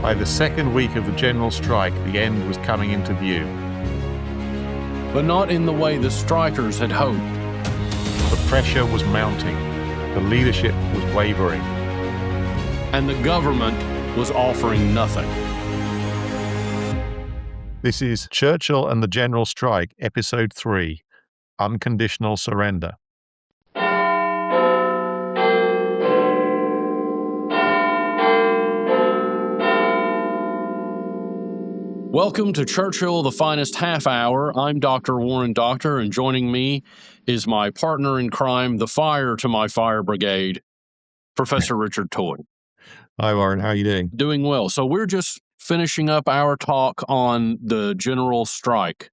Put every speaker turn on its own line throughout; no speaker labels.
By the second week of the general strike, the end was coming into view.
But not in the way the strikers had hoped.
The pressure was mounting. The leadership was wavering.
And the government was offering nothing.
This is Churchill and the General Strike, Episode 3, Unconditional Surrender.
Welcome to Churchill, the Finest Half Hour. I'm Dr. Warren Dockter, and joining me is my partner in crime, the fire to my fire brigade, Professor Richard Toye.
Hi, Warren. How are you doing?
Doing well. So we're just finishing up our talk on the general strike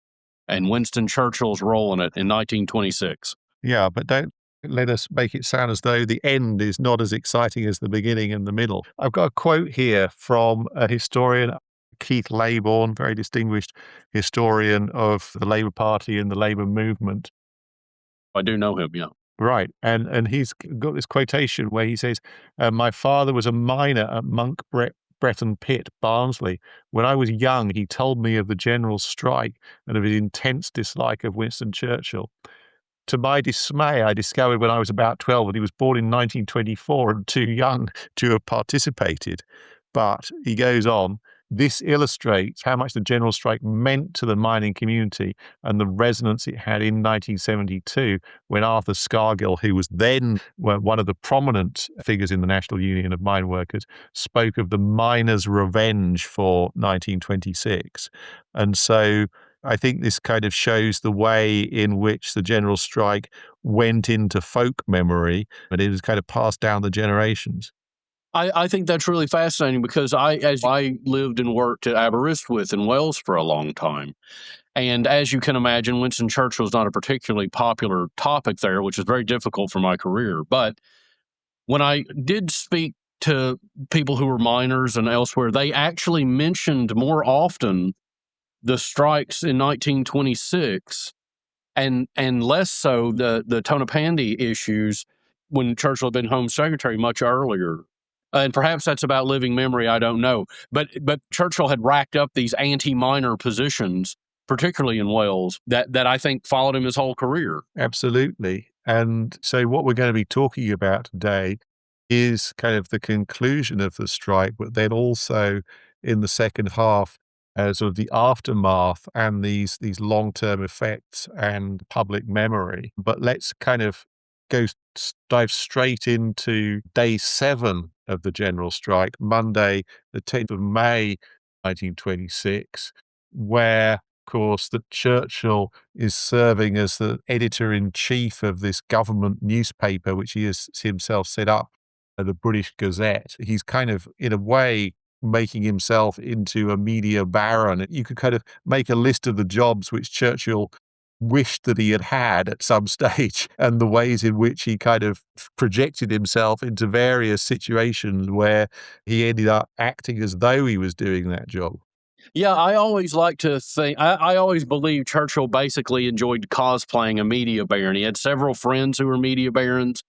and Winston Churchill's role in it in 1926.
Yeah, but don't let us make it sound as though the end is not as exciting as the beginning and the middle. I've got a quote here from a historian, Keith Laybourne, very distinguished historian of the Labour Party and the Labour movement.
I do know him, yeah.
Right. And he's got this quotation where he says, my father was a miner at Monk Bretton Pit, Barnsley. When I was young, he told me of the general strike and of his intense dislike of Winston Churchill. To my dismay, I discovered when I was about 12 that he was born in 1924 and too young to have participated. But he goes on, this illustrates how much the general strike meant to the mining community and the resonance it had in 1972 when Arthur Scargill, who was then one of the prominent figures in the National Union of Mine Workers, spoke of the miners' revenge for 1926. And so I think this kind of shows the way in which the general strike went into folk memory, and it was kind of passed down the generations.
I think that's really fascinating because I lived and worked at Aberystwyth in Wales for a long time. And as you can imagine, Winston Churchill is not a particularly popular topic there, which is very difficult for my career. But when I did speak to people who were miners and elsewhere, they actually mentioned more often the strikes in 1926 and less so the Tonopandi issues when Churchill had been Home Secretary much earlier. And perhaps that's about living memory, I don't know. But Churchill had racked up these anti-miner positions, particularly in Wales, that I think followed him his whole career.
Absolutely. And so what we're going to be talking about today is kind of the conclusion of the strike, but then also in the second half, sort of the aftermath and these long-term effects and public memory. But let's kind of dive straight into day 7 of the general strike, Monday, the 10th of May, 1926, where, of course, that Churchill is serving as the editor-in-chief of this government newspaper, which he has himself set up, the British Gazette. He's kind of, in a way, making himself into a media baron. You could kind of make a list of the jobs which Churchill wished that he had at some stage and the ways in which he kind of projected himself into various situations where he ended up acting as though he was doing that job.
Yeah, I always like to think, I always believe Churchill basically enjoyed cosplaying a media baron. He had several friends who were media barons,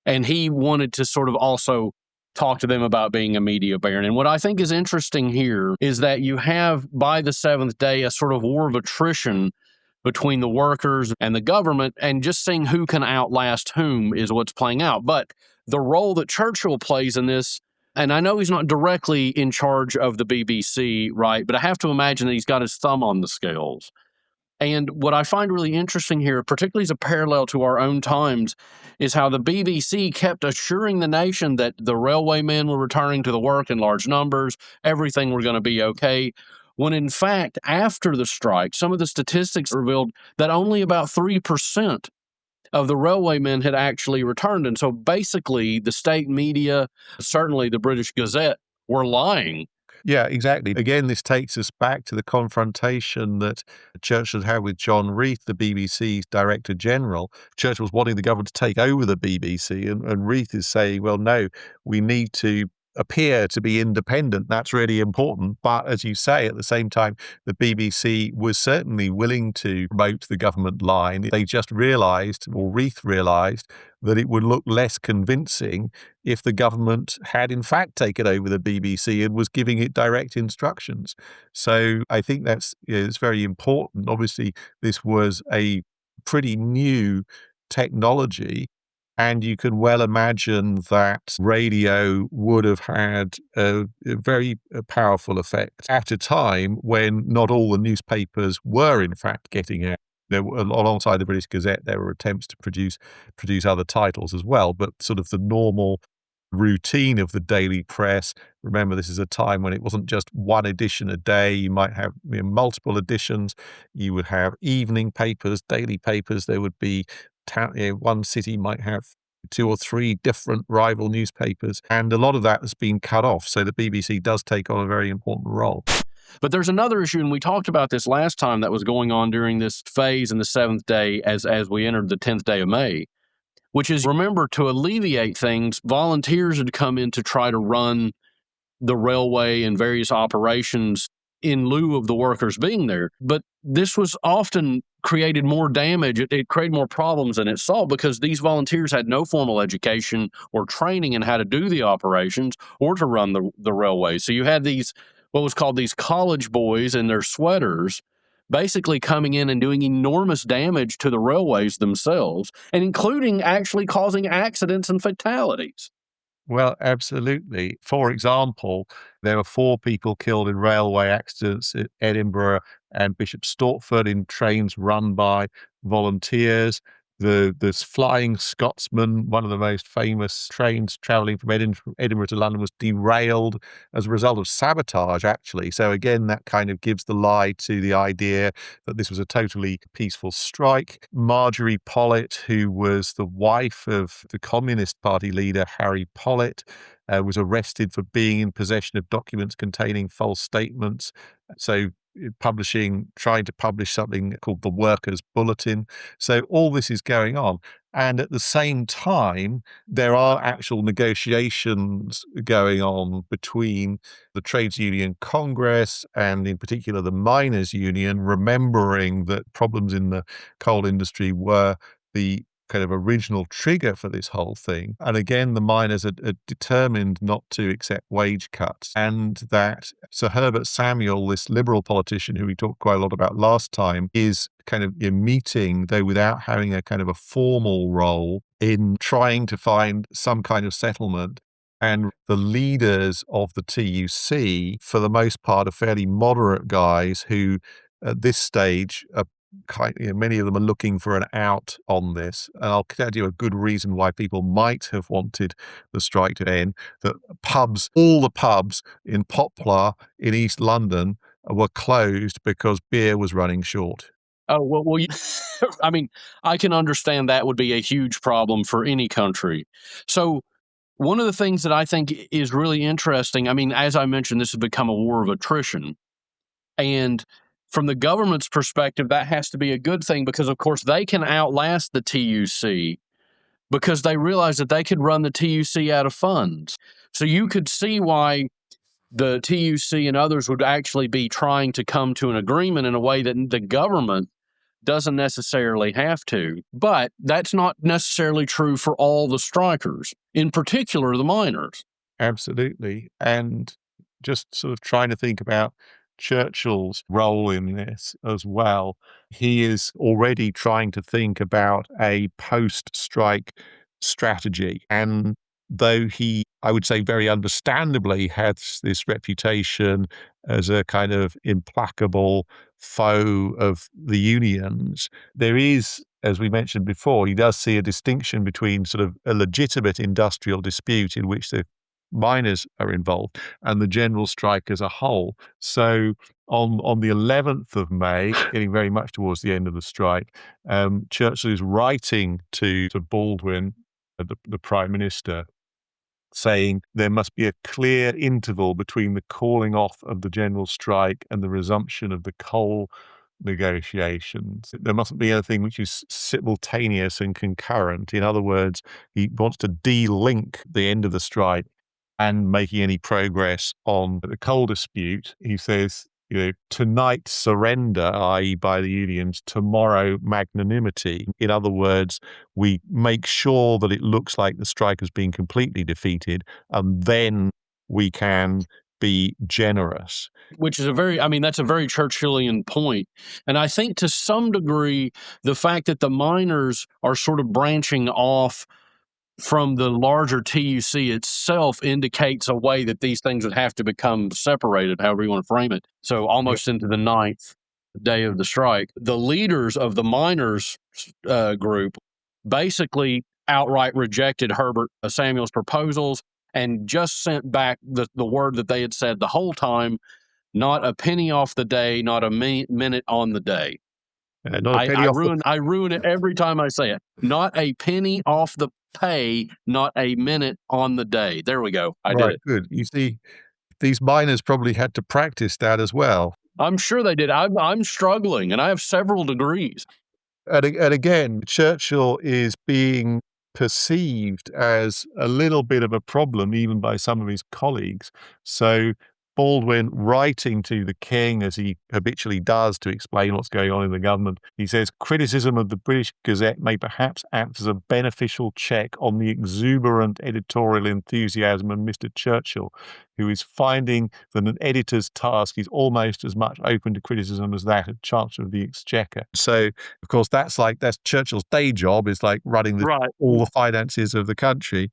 and he wanted to sort of also talk to them about being a media baron. And what I think is interesting here is that you have, by the 7th day, a sort of war of attrition between the workers and the government, and just seeing who can outlast whom is what's playing out. But the role that Churchill plays in this, and I know he's not directly in charge of the BBC, right? But I have to imagine that he's got his thumb on the scales. And what I find really interesting here, particularly as a parallel to our own times, is how the BBC kept assuring the nation that the railwaymen were returning to the work in large numbers, everything were going to be okay. When in fact, after the strike, some of the statistics revealed that only about 3% of the railwaymen had actually returned. And so basically, the state media, certainly the British Gazette, were lying.
Yeah, exactly. Again, this takes us back to the confrontation that Churchill had with John Reith, the BBC's Director General. Churchill was wanting the government to take over the BBC, and Reith is saying, well, no, we need to appear to be independent. That's really important. But as you say, at the same time, the BBC was certainly willing to promote the government line. They just realised, or Reith realised, that it would look less convincing if the government had in fact taken over the BBC and was giving it direct instructions. So I think it's very important. Obviously, this was a pretty new technology, and you can well imagine that radio would have had a very powerful effect at a time when not all the newspapers were in fact getting out. Alongside the British Gazette, there were attempts to produce other titles as well, but sort of the normal routine of the daily press. Remember, this is a time when it wasn't just one edition a day. You might have multiple editions. You would have evening papers, daily papers. There would be one city might have 2 or 3 different rival newspapers, and a lot of that has been cut off. So the BBC does take on a very important role.
But there's another issue, and we talked about this last time, that was going on during this phase in the 7th day as we entered the 10th day of May, which is, remember, to alleviate things, volunteers had come in to try to run the railway and various operations in lieu of the workers being there. But this was often created more damage. It created more problems than it solved, because these volunteers had no formal education or training in how to do the operations or to run the railway. So you had these, what was called these college boys in their sweaters, basically coming in and doing enormous damage to the railways themselves, and including actually causing accidents and fatalities.
Well, absolutely. For example, there were 4 people killed in railway accidents at Edinburgh and Bishop Stortford in trains run by volunteers. This Flying Scotsman, one of the most famous trains travelling from Edinburgh to London, was derailed as a result of sabotage, actually. So again, that kind of gives the lie to the idea that this was a totally peaceful strike. Marjorie Pollitt, who was the wife of the Communist Party leader Harry Pollitt, was arrested for being in possession of documents containing false statements. So trying to publish something called the Workers' Bulletin. So all this is going on. And at the same time, there are actual negotiations going on between the Trades Union Congress and in particular the Miners' Union, remembering that problems in the coal industry were the kind of original trigger for this whole thing. And again, the miners are determined not to accept wage cuts. And that Sir Herbert Samuel, this Liberal politician who we talked quite a lot about last time, is kind of meeting, though without having a kind of a formal role, in trying to find some kind of settlement. And the leaders of the TUC, for the most part, are fairly moderate guys who, at this stage, are many of them are looking for an out on this. And I'll tell you a good reason why people might have wanted the strike to end. That all the pubs in Poplar in East London were closed because beer was running short.
Oh, well, I mean, I can understand that would be a huge problem for any country. So one of the things that I think is really interesting, I mean, as I mentioned, this has become a war of attrition. And from the government's perspective, that has to be a good thing, because, of course, they can outlast the TUC because they realize that they could run the TUC out of funds. So you could see why the TUC and others would actually be trying to come to an agreement in a way that the government doesn't necessarily have to. But that's not necessarily true for all the strikers, in particular the miners.
Absolutely. And just sort of trying to think about Churchill's role in this as well. He is already trying to think about a post-strike strategy. And though he, I would say very understandably, has this reputation as a kind of implacable foe of the unions, there is, as we mentioned before, he does see a distinction between sort of a legitimate industrial dispute in which the miners are involved and the general strike as a whole. So on the 11th of May, getting very much towards the end of the strike, Churchill is writing to Baldwin, the Prime Minister, saying there must be a clear interval between the calling off of the general strike and the resumption of the coal negotiations. There mustn't be anything which is simultaneous and concurrent. In other words, he wants to de-link the end of the strike and making any progress on the coal dispute. He says, tonight surrender, i.e. by the unions, tomorrow magnanimity. In other words, we make sure that it looks like the strike has been completely defeated, and then we can be generous.
Which is that's a very Churchillian point. And I think to some degree, the fact that the miners are sort of branching off from the larger TUC itself indicates a way that these things would have to become separated, however you want to frame it. So almost into the ninth day of the strike, the leaders of the miners group basically outright rejected Herbert Samuel's proposals and just sent back the word that they had said the whole time: not a penny off the day, not a minute on the day.
Not a penny off
I ruin it every time I say it. Not a penny off the pay, not a minute on the day. There we go. I did it.
Good. You see, these miners probably had to practice that as well.
I'm sure they did. I'm struggling, and I have several degrees.
And again, Churchill is being perceived as a little bit of a problem, even by some of his colleagues. So Baldwin, writing to the king, as he habitually does to explain what's going on in the government, he says, criticism of the British Gazette may perhaps act as a beneficial check on the exuberant editorial enthusiasm of Mr. Churchill, who is finding that an editor's task is almost as much open to criticism as that of Chancellor of the Exchequer. So, of course, that's Churchill's day job is like running all the finances of the country,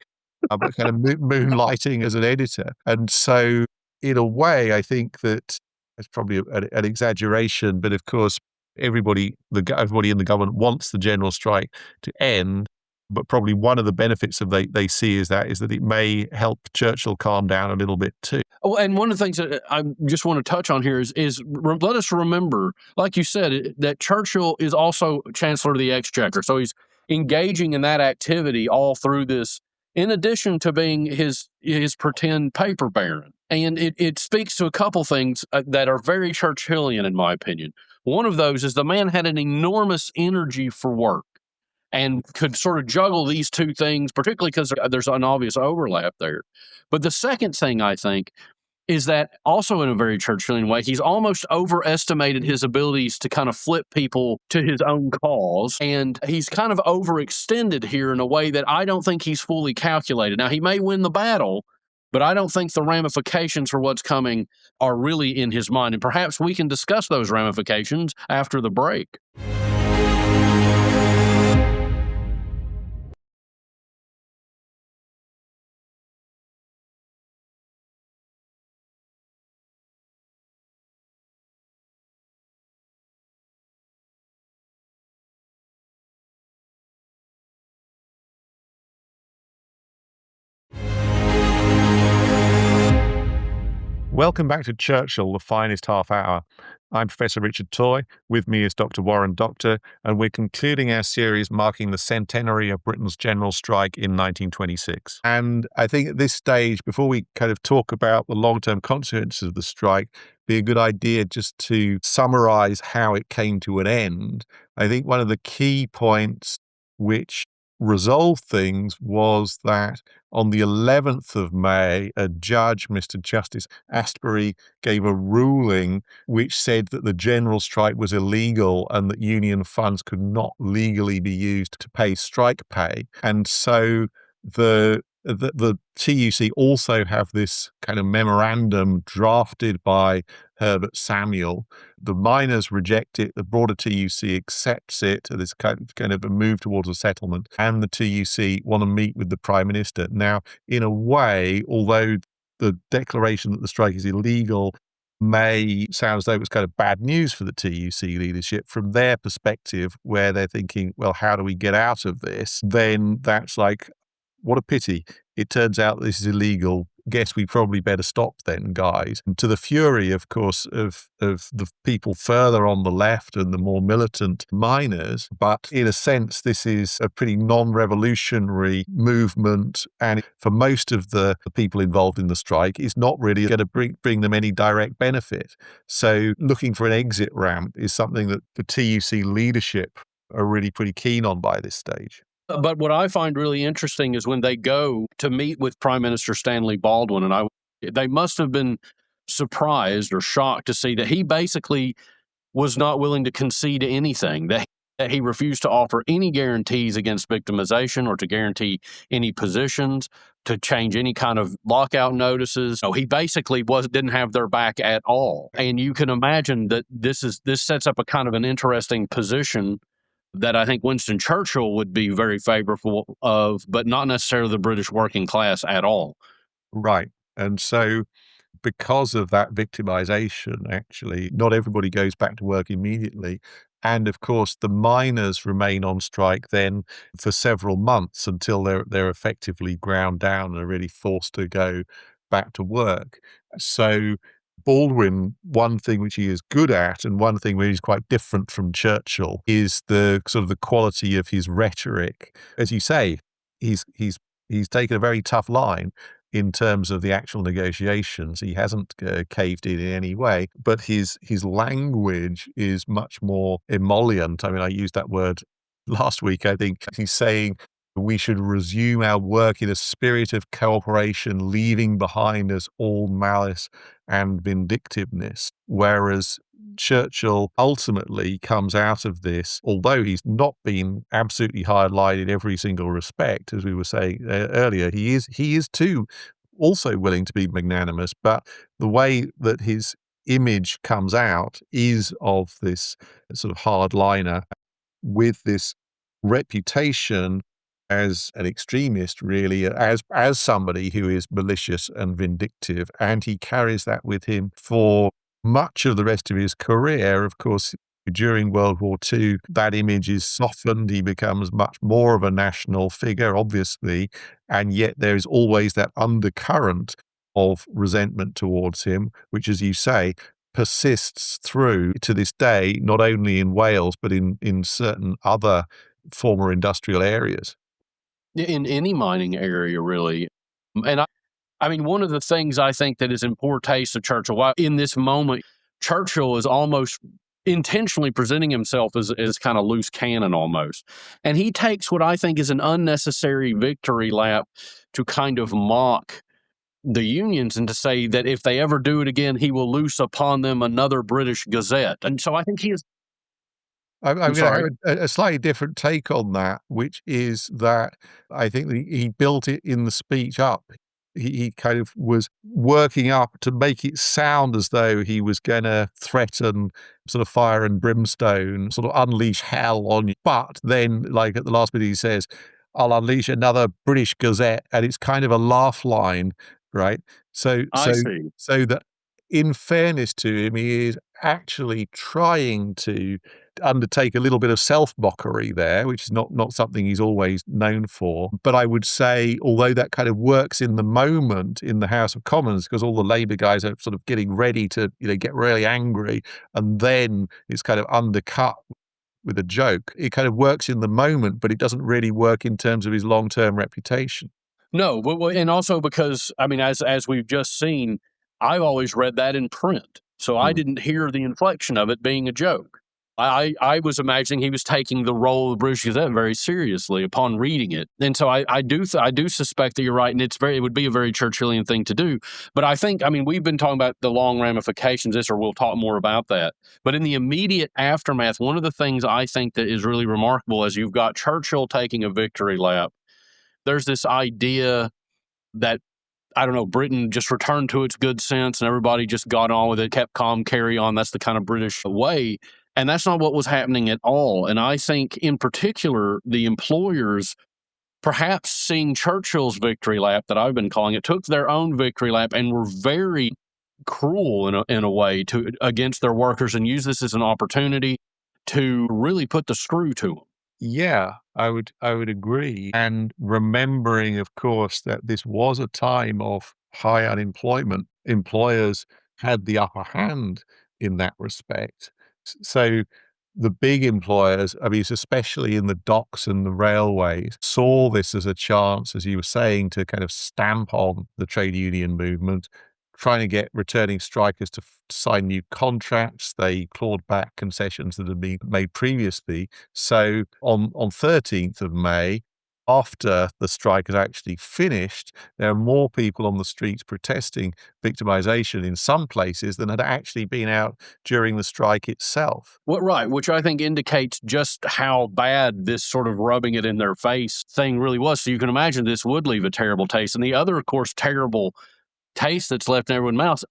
but kind of moonlighting as an editor. And so, in a way, I think that it's probably an exaggeration, but of course, everybody in the government wants the general strike to end. But probably one of the benefits of they see is that it may help Churchill calm down a little bit too.
Oh, and one of the things that I just want to touch on here is let us remember, like you said, that Churchill is also Chancellor of the Exchequer. So he's engaging in that activity all through this, in addition to being his pretend paper baron. And it speaks to a couple things that are very Churchillian, in my opinion. One of those is the man had an enormous energy for work and could sort of juggle these two things, particularly because there's an obvious overlap there. But the second thing I think is that also in a very Churchillian way, he's almost overestimated his abilities to kind of flip people to his own cause. And he's kind of overextended here in a way that I don't think he's fully calculated. Now, he may win the battle, but I don't think the ramifications for what's coming are really in his mind. And perhaps we can discuss those ramifications after the break.
Welcome back to Churchill, the finest half hour. I'm Professor Richard Toye. With me is Dr. Warren Dockter, and we're concluding our series marking the centenary of Britain's general strike in 1926. And I think at this stage, before we kind of talk about the long-term consequences of the strike, be a good idea just to summarize how it came to an end. I think one of the key points which resolved things was that on the 11th of May, a judge, Mr. Justice Astbury, gave a ruling which said that the general strike was illegal and that union funds could not legally be used to pay strike pay. And so the TUC also have this kind of memorandum drafted by Herbert Samuel. The miners reject it, the broader TUC accepts it, this kind of a move towards a settlement, and the TUC want to meet with the Prime Minister. Now, in a way, although the declaration that the strike is illegal may sound as though it was kind of bad news for the TUC leadership, from their perspective, where they're thinking, well, how do we get out of this? Then that's like, what a pity. It turns out this is illegal. Guess we probably better stop then, guys. And to the fury, of course, of the people further on the left and the more militant miners. But in a sense, this is a pretty non-revolutionary movement. And for most of the people involved in the strike, it's not really going to bring them any direct benefit. So looking for an exit ramp is something that the TUC leadership are really pretty keen on by this stage.
But what I find really interesting is when they go to meet with Prime Minister Stanley Baldwin, and they must have been surprised or shocked to see that he basically was not willing to concede anything, that he refused to offer any guarantees against victimization or to guarantee any positions, to change any kind of lockout notices. So he basically didn't have their back at all. And you can imagine that this sets up a kind of an interesting position that I think Winston Churchill would be very favorable of, but not necessarily the British working class at all.
Right. And so because of that victimization, actually, not everybody goes back to work immediately. And of course, the miners remain on strike then for several months until they're effectively ground down and are really forced to go back to work. So Baldwin, one thing which he is good at, and one thing where he's quite different from Churchill, is the sort of the quality of his rhetoric. As you say, he's taken a very tough line in terms of the actual negotiations. He hasn't caved in any way, but his language is much more emollient. I mean, I used that word last week. I think he's saying we should resume our work in a spirit of cooperation, leaving behind us all malice and vindictiveness. Whereas Churchill ultimately comes out of this, although he's not been absolutely hard-line in every single respect, as we were saying earlier, he is too also willing to be magnanimous, but the way that his image comes out is of this sort of hardliner with this reputation as an extremist, really, as somebody who is malicious and vindictive, and he carries that with him for much of the rest of his career. Of course, during World War II, that image is softened. He becomes much more of a national figure, obviously, and yet there is always that undercurrent of resentment towards him, which, as you say, persists through to this day, not only in Wales, but in certain other former industrial areas.
In any mining area, really. And I mean, one of the things I think that is in poor taste of Churchill, while in this moment, Churchill is almost intentionally presenting himself as kind of loose cannon almost. And he takes what I think is an unnecessary victory lap to kind of mock the unions and to say that if they ever do it again, he will loose upon them another British Gazette. And so I think he is.
I'm
I'm
gonna
sorry.
have a slightly different take on that, which is that I think that he built it in the speech up. He kind of was working up to make it sound as though he was gonna threaten sort of fire and brimstone, sort of unleash hell on you. But then, like, at the last bit, he says, "I'll unleash another British Gazette," and it's kind of a laugh line, right? So
I
so
see.
so that in fairness to him, he is actually trying to undertake a little bit of self-mockery there, which is not something he's always known for. But I would say, although that kind of works in the moment in the House of Commons, because all the Labour guys are sort of getting ready to, get really angry, and then it's kind of undercut with a joke. It kind of works in the moment, but it doesn't really work in terms of his long-term reputation.
No, and also because I mean, as we've just seen, I've always read that in print, so I
Mm.
didn't hear the inflection of it being a joke. I was imagining he was taking the role of the British Gazette very seriously upon reading it, and so I do suspect that you're right, and it would be a very Churchillian thing to do. But I think I mean we've been talking about the long ramifications of this, or we'll talk more about that. But in the immediate aftermath, one of the things I think that is really remarkable is you've got Churchill taking a victory lap. There's this idea that I don't know, Britain just returned to its good sense and everybody just got on with it, kept calm, carry on. That's the kind of British way. And that's not what was happening at all. And I think, in particular, the employers, perhaps seeing Churchill's victory lap, that I've been calling it, took their own victory lap and were very cruel in a way to against their workers and use this as an opportunity to really put the screw to them.
Yeah, I would agree. And remembering, of course, that this was a time of high unemployment, employers had the upper hand in that respect. So the big employers, I mean, especially in the docks and the railways, saw this as a chance, as you were saying, to kind of stamp on the trade union movement, trying to get returning strikers to sign new contracts. They clawed back concessions that had been made previously. So on 13th of May, after the strike has actually finished, there are more people on the streets protesting victimization in some places than had actually been out during the strike itself.
Well, right, which I think indicates just how bad this sort of rubbing it in their face thing really was. So you can imagine this would leave a terrible taste. And the other, of course, terrible taste that's left in everyone's mouth,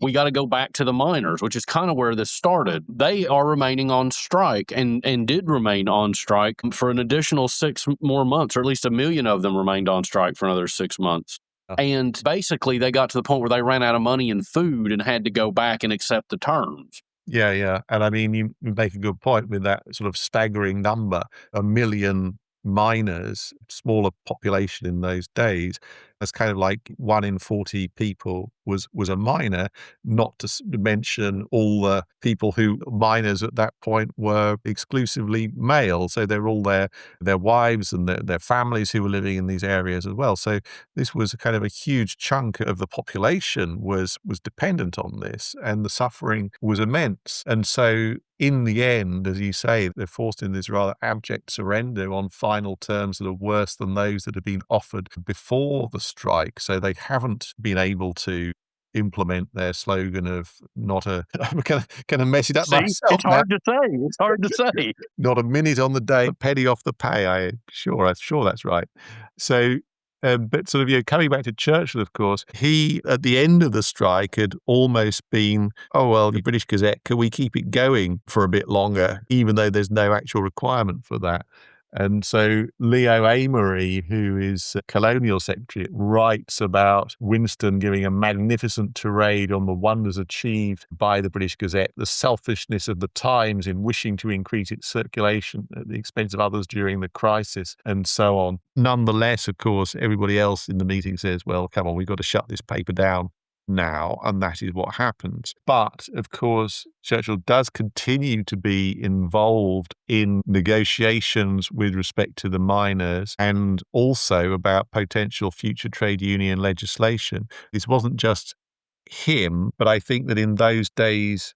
we got to go back to the miners, which is kind of where this started. They are remaining on strike and did remain on strike for an additional 6 more months, or at least 1 million of them remained on strike for another 6 months. And basically, they got to the point where they ran out of money and food and had to go back and accept the terms.
Yeah, yeah. And I mean, you make a good point with that sort of staggering number, 1 million miners, smaller population in those days. That's kind of like 1 in 40 people was a miner, not to mention all the people who miners at that point were exclusively male. So they're all their wives and their families who were living in these areas as well. So this was kind of a huge chunk of the population was dependent on this, and the suffering was immense. And so in the end, as you say, they're forced in this rather abject surrender on final terms that are worse than those that had been offered before the strike. So they haven't been able to implement their slogan of not a, I'm kind of mess it up
See,
myself
it's
now.
hard to say. It's hard to say.
Not a minute on the day, a penny off the pay. I'm sure that's right. So, but sort of, coming back to Churchill, of course, he, at the end of the strike, had almost been, oh, well, the British Gazette, can we keep it going for a bit longer, even though there's no actual requirement for that? And so Leo Amery, who is Colonial Secretary, writes about Winston giving a magnificent tirade on the wonders achieved by the British Gazette, the selfishness of the Times in wishing to increase its circulation at the expense of others during the crisis, and so on. Nonetheless, of course, everybody else in the meeting says, well, come on, we've got to shut this paper down now, and that is what happens. But of course, Churchill does continue to be involved in negotiations with respect to the miners and also about potential future trade union legislation. This wasn't just him, but I think that in those days,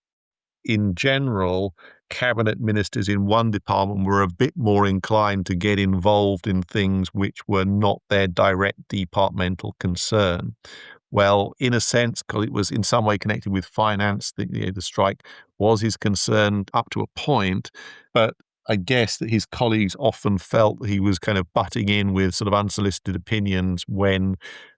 in general, cabinet ministers in one department were a bit more inclined to get involved in things which were not their direct departmental concern. Well, in a sense, because it was in some way connected with finance, the strike was his concern up to a point, but I guess that his colleagues often felt that he was kind of butting in with sort of unsolicited opinions when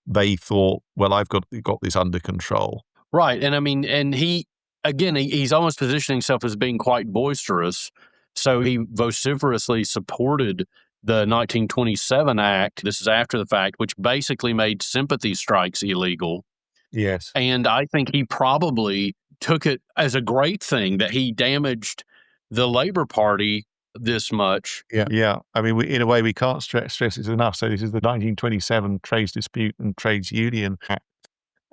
they thought, well, I've got this under control.
Right. And I mean, and he's almost positioning himself as being quite boisterous. So he vociferously supported the 1927 Act. This is after the fact, which basically made sympathy strikes illegal.
Yes.
And I think he probably took it as a great thing that he damaged the Labor Party this much.
Yeah. Yeah. I mean, in a way, we can't stress this enough. So this is the 1927 Trades Dispute and Trades Union Act.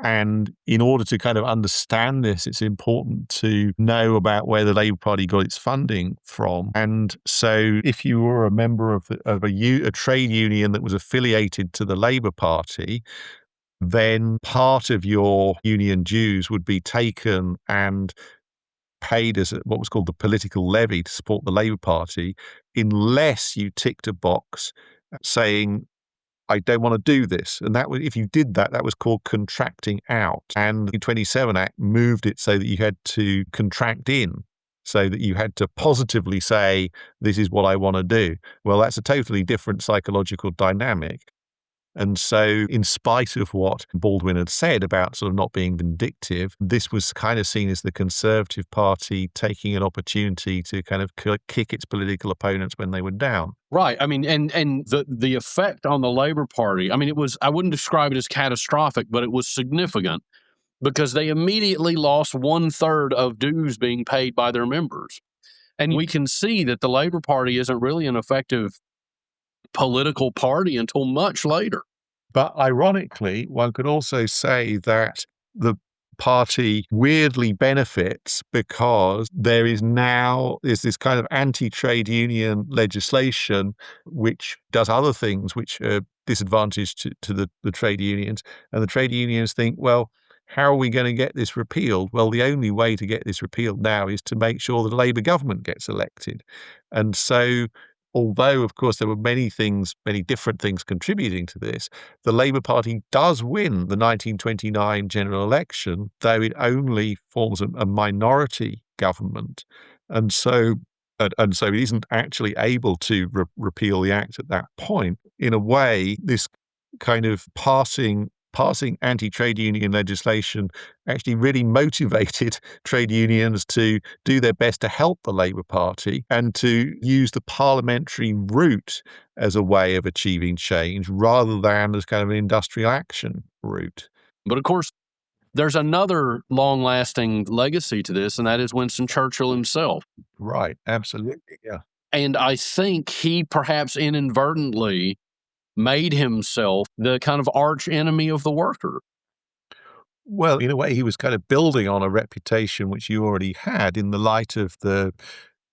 And in order to kind of understand this, it's important to know about where the Labour Party got its funding from. And so if you were a member of a trade union that was affiliated to the Labour Party, then part of your union dues would be taken and paid as what was called the political levy to support the Labour Party, unless you ticked a box saying, I don't want to do this. And that was, if you did that, that was called contracting out. And the 27 Act moved it so that you had to contract in, so that you had to positively say, this is what I want to do. Well, that's a totally different psychological dynamic. And so, in spite of what Baldwin had said about sort of not being vindictive, this was kind of seen as the Conservative Party taking an opportunity to kind of kick its political opponents when they were down.
Right. I mean, and the effect on the Labor Party, I mean, I wouldn't describe it as catastrophic, but it was significant because they immediately lost 1/3 of dues being paid by their members. And we can see that the Labor Party isn't really an effective political party until much later.
But ironically, one could also say that the party weirdly benefits because there's this kind of anti-trade union legislation which does other things which are disadvantaged to the trade unions. And the trade unions think, well, how are we going to get this repealed? Well, the only way to get this repealed now is to make sure that the Labour government gets elected. And so although, of course, there were many things, many different things contributing to this, the Labour Party does win the 1929 general election, though it only forms a minority government. And so, and so it isn't actually able to repeal the Act at that point. In a way, this kind of passing anti-trade union legislation actually really motivated trade unions to do their best to help the Labour Party and to use the parliamentary route as a way of achieving change rather than as kind of an industrial action route.
But of course, there's another long-lasting legacy to this, and that is Winston Churchill himself.
Right, absolutely, yeah.
And I think he perhaps inadvertently made himself the kind of arch enemy of the worker.
Well, in a way, he was kind of building on a reputation which you already had in the light of the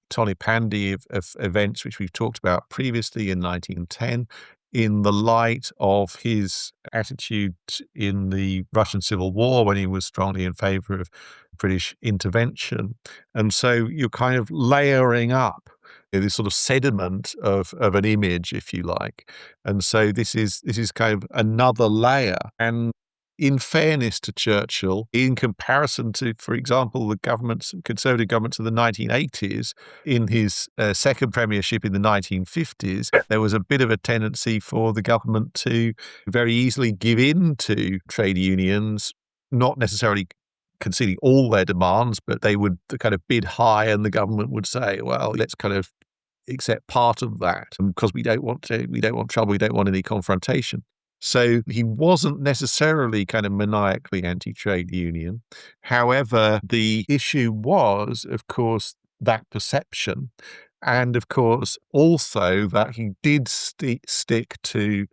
Tony Pandy of events which we've talked about previously in 1910, in the light of his attitude in the Russian Civil War when he was strongly in favor of British intervention. And so you're kind of layering up this sort of sediment of an image, if you like. And so this is kind of another layer. And in fairness to Churchill, in comparison to, for example, the Conservative governments of the 1980s, in his second premiership in the 1950s, there was a bit of a tendency for the government to very easily give in to trade unions, not necessarily conceding all their demands, but they would kind of bid high and the government would say, well, let's kind of accept part of that because we don't want trouble, we don't want any confrontation. So he wasn't necessarily kind of maniacally anti-trade union. However, the issue was, of course, that perception. And of course, also that he did stick to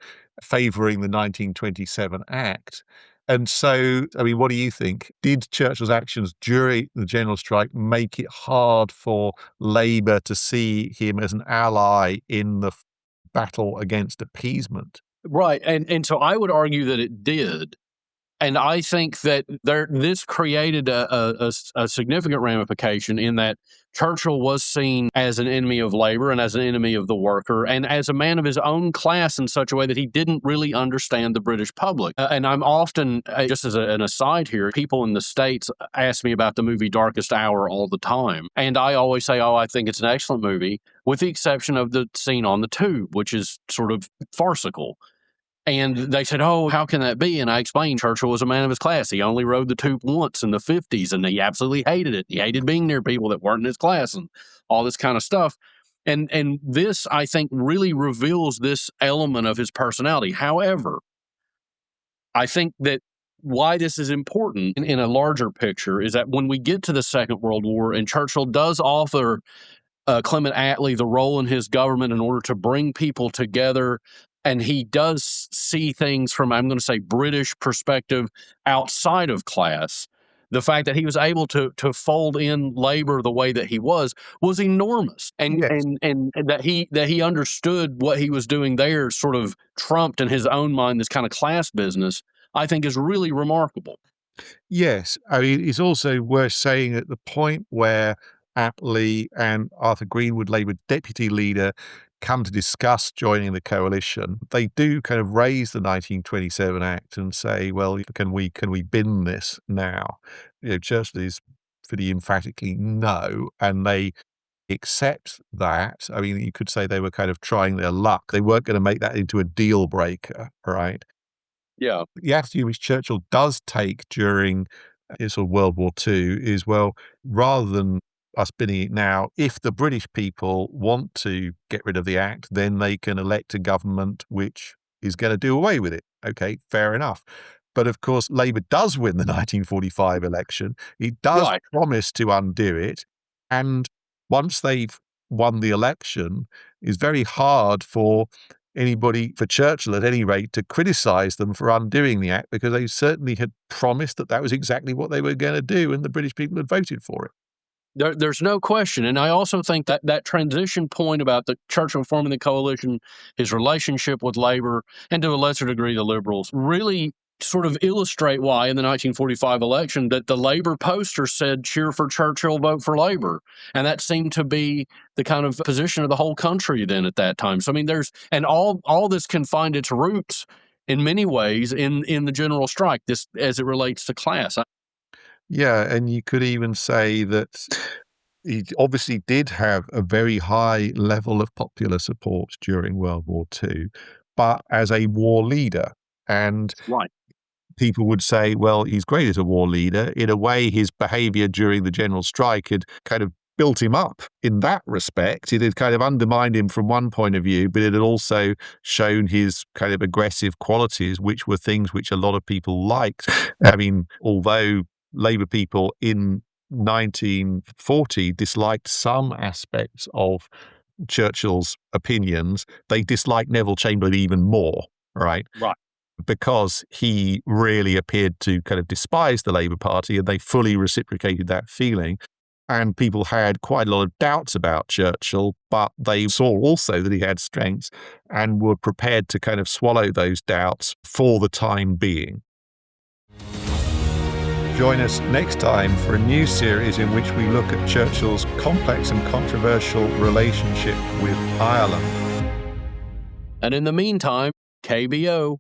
favouring the 1927 Act. And so, I mean, what do you think? Did Churchill's actions during the general strike make it hard for Labour to see him as an ally in the battle against appeasement?
Right. And so I would argue that it did. And I think that this created a significant ramification in that Churchill was seen as an enemy of labor and as an enemy of the worker and as a man of his own class in such a way that he didn't really understand the British public. And I'm often, just as an aside here, people in the States ask me about the movie Darkest Hour all the time. And I always say, oh, I think it's an excellent movie, with the exception of the scene on the tube, which is sort of farcical. And they said, oh, how can that be? And I explained Churchill was a man of his class. He only rode the tube once in the 50s, and he absolutely hated it. He hated being near people that weren't in his class and all this kind of stuff. And this, I think, really reveals this element of his personality. However, I think that why this is important in a larger picture is that when we get to the Second World War, and Churchill does offer Clement Attlee the role in his government in order to bring people together, and he does see things from, I'm going to say, British perspective outside of class. The fact that he was able to fold in labor the way that he was enormous, and
Yes.
and that he understood what he was doing there, sort of trumped in his own mind this kind of class business, I think is really remarkable.
Yes. I mean, it's also worth saying at the point where Attlee and Arthur Greenwood, Labour deputy leader, come to discuss joining the coalition, they do kind of raise the 1927 Act and say, well, can we bin this now? Churchill is pretty emphatically no, and they accept that. I mean, you could say they were kind of trying their luck. They weren't going to make that into a deal breaker, right?
Yeah.
The attitude which Churchill does take during sort of World War II is, well, rather than us binning it now, if the British people want to get rid of the Act, then they can elect a government which is going to do away with it. Okay, fair enough. But of course, Labour does win the 1945 election. It does
Right.
promise to undo it. And once they've won the election, it's very hard for anybody, for Churchill at any rate, to criticise them for undoing the Act, because they certainly had promised that that was exactly what they were going to do, and the British people had voted for it.
There's no question. And I also think that that transition point about the Churchill forming the coalition, his relationship with Labor, and to a lesser degree the Liberals, really sort of illustrate why in the 1945 election that the Labor poster said, cheer for Churchill, vote for Labor. And that seemed to be the kind of position of the whole country then at that time. So, I mean, and all this can find its roots in many ways in the general strike, this as it relates to class.
Yeah, and you could even say that he obviously did have a very high level of popular support during World War II, but as a war leader. And
Right.
people would say, well, he's great as a war leader. In a way, his behavior during the general strike had kind of built him up in that respect. It had kind of undermined him from one point of view, but it had also shown his kind of aggressive qualities, which were things which a lot of people liked. I mean, although Labour people in 1940 disliked some aspects of Churchill's opinions, they disliked Neville Chamberlain even more, right?
Right.
Because he really appeared to kind of despise the Labour Party, and they fully reciprocated that feeling. And people had quite a lot of doubts about Churchill, but they saw also that he had strengths and were prepared to kind of swallow those doubts for the time being. Join us next time for a new series in which we look at Churchill's complex and controversial relationship with Ireland.
And in the meantime, KBO.